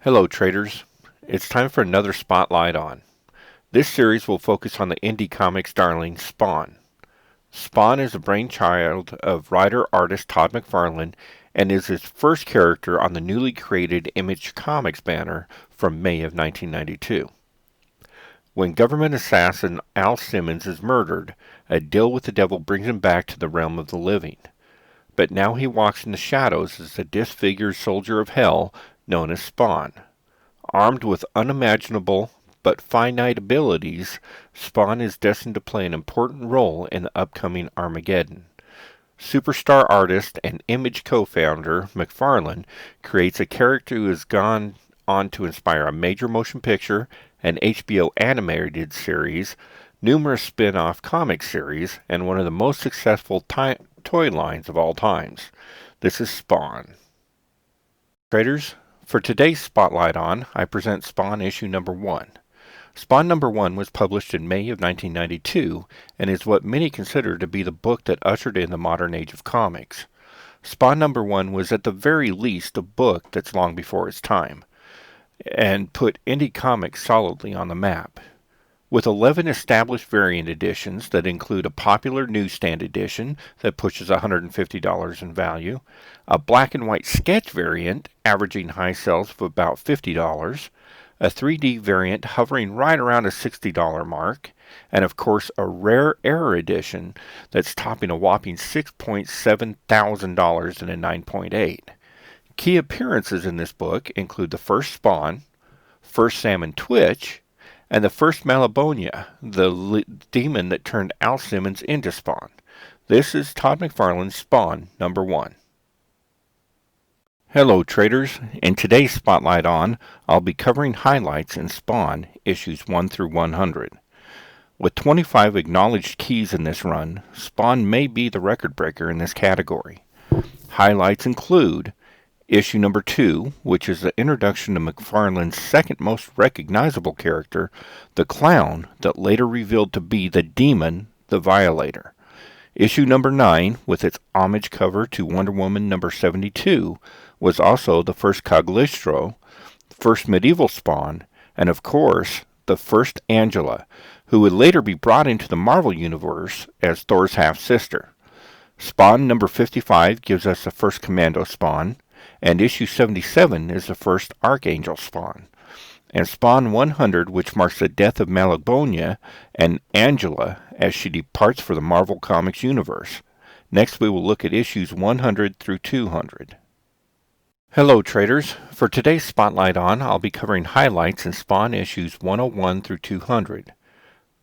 Hello traders, it's time for another Spotlight on. This series will focus on the indie comics darling Spawn. Spawn is the brainchild of writer-artist Todd McFarlane and is his first character on the newly created Image Comics banner from May of 1992. When government assassin Al Simmons is murdered, a deal with the devil brings him back to the realm of the living. But now he walks in the shadows as a disfigured soldier of hell known as Spawn. Armed with unimaginable but finite abilities, Spawn is destined to play an important role in the upcoming Armageddon. Superstar artist and Image co-founder McFarlane creates a character who has gone on to inspire a major motion picture, an HBO animated series, numerous spin-off comic series, and one of the most successful toy lines of all times. This is Spawn. Traders, for today's Spotlight On, I present Spawn issue number 1. Spawn number 1 was published in May of 1992 and is what many consider to be the book that ushered in the modern age of comics. Spawn number 1 was at the very least a book that's long before its time and put indie comics solidly on the map. With 11 established variant editions that include a popular newsstand edition that pushes $150 in value, a black and white sketch variant averaging high sales of about $50, a 3D variant hovering right around a $60 mark, and of course a rare error edition that's topping a whopping $6.7 thousand in a 9.8. Key appearances in this book include the first Spawn, first Salmon Twitch, and the first Malebolgia, the demon that turned Al Simmons into Spawn. This is Todd McFarlane's Spawn number 1. Hello traders, in today's Spotlight On, I'll be covering highlights in Spawn issues 1 through 100. With 25 acknowledged keys in this run, Spawn may be the record breaker in this category. Highlights include issue number 2, which is the introduction to McFarlane's second most recognizable character, the clown that later revealed to be the demon, the Violator. Issue number 9, with its homage cover to Wonder Woman number 72, was also the first Cagliostro, first medieval Spawn, and of course, the first Angela, who would later be brought into the Marvel Universe as Thor's half-sister. Spawn number 55 gives us the first Commando Spawn, and issue 77 is the first Archangel Spawn. And Spawn 100, which marks the death of Malebolgia and Angela as she departs for the Marvel Comics universe. Next we will look at issues 100 through 200. Hello traders, for today's Spotlight On, I'll be covering highlights in Spawn issues 101 through 200.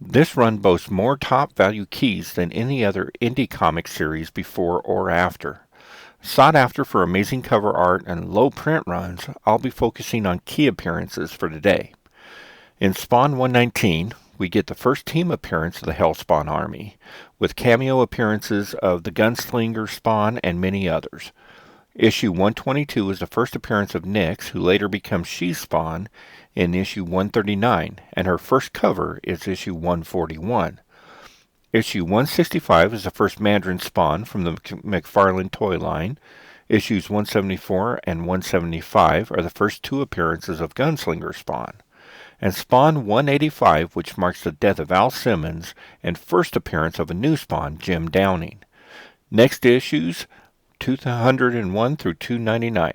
This run boasts more top value keys than any other indie comic series before or after. Sought after for amazing cover art and low print runs, I'll be focusing on key appearances for today. In Spawn 119, we get the first team appearance of the Hellspawn army, with cameo appearances of the Gunslinger Spawn and many others. Issue 122 is the first appearance of Nyx, who later becomes She-Spawn in issue 139, and her first cover is issue 141. Issue 165 is the first Mandarin Spawn from the McFarlane toy line. Issues 174 and 175 are the first 2 appearances of Gunslinger Spawn. And Spawn 185, which marks the death of Al Simmons and first appearance of a new Spawn, Jim Downing. Next issues 201 through 299.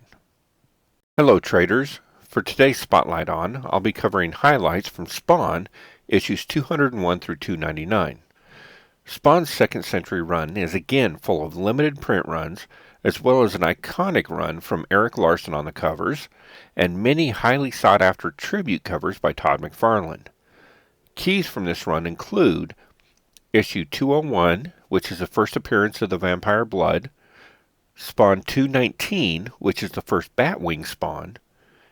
Hello traders, for today's Spotlight On, I'll be covering highlights from Spawn issues 201 through 299. Spawn's second century run is again full of limited print runs, as well as an iconic run from Eric Larson on the covers, and many highly sought after tribute covers by Todd McFarlane. Keys from this run include issue 201, which is the first appearance of the Vampire Blood, Spawn 219, which is the first Batwing Spawn,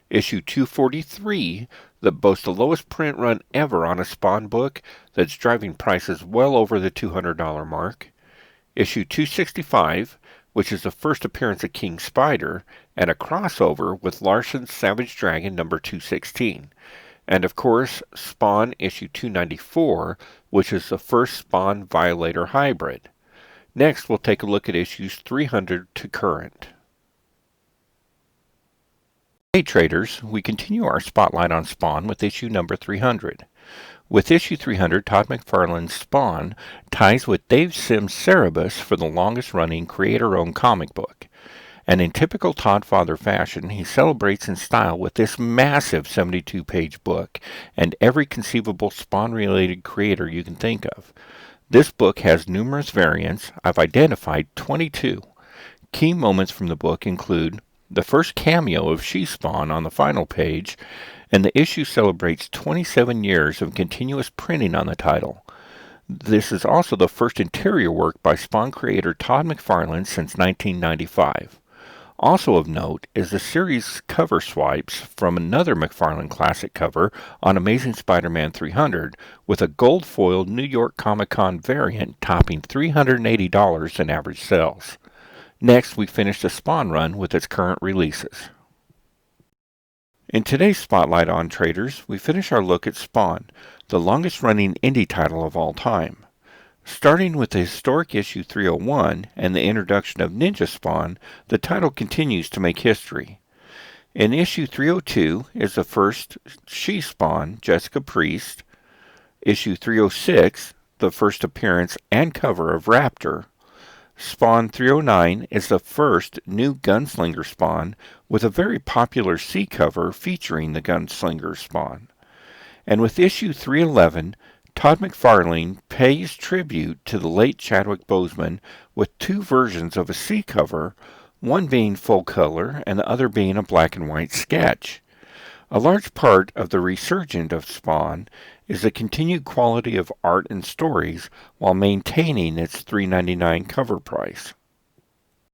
issue 243, that boasts the lowest print run ever on a Spawn book that's driving prices well over the $200 mark, issue 265, which is the first appearance of King Spider, and a crossover with Larson's Savage Dragon number 216, and of course Spawn issue 294, which is the first Spawn Violator hybrid. Next we'll take a look at issues 300 to current. Hey traders, we continue our spotlight on Spawn with issue number 300. With issue 300, Todd McFarlane's Spawn ties with Dave Sim's Cerebus for the longest-running creator-owned comic book. And in typical Todd Father fashion, he celebrates in style with this massive 72-page book and every conceivable Spawn-related creator you can think of. This book has numerous variants. I've identified 22. Key moments from the book include the first cameo of She-Spawn on the final page, and the issue celebrates 27 years of continuous printing on the title. This is also the first interior work by Spawn creator Todd McFarlane since 1995. Also of note is the series cover swipes from another McFarlane classic cover on Amazing Spider-Man 300 with a gold-foiled New York Comic-Con variant topping $380 in average sales. Next, we finish the Spawn run with its current releases. In today's Spotlight on Traders, we finish our look at Spawn, the longest-running indie title of all time. Starting with the historic issue 301 and the introduction of Ninja Spawn, the title continues to make history. In issue 302 is the first She-Spawn, Jessica Priest. Issue 306, the first appearance and cover of Raptor. Spawn 309 is the first new Gunslinger Spawn with a very popular C cover featuring the Gunslinger Spawn. And with issue 311, Todd McFarlane pays tribute to the late Chadwick Boseman with two versions of a C cover, one being full color and the other being a black and white sketch. A large part of the resurgence of Spawn is the continued quality of art and stories while maintaining its $3.99 cover price.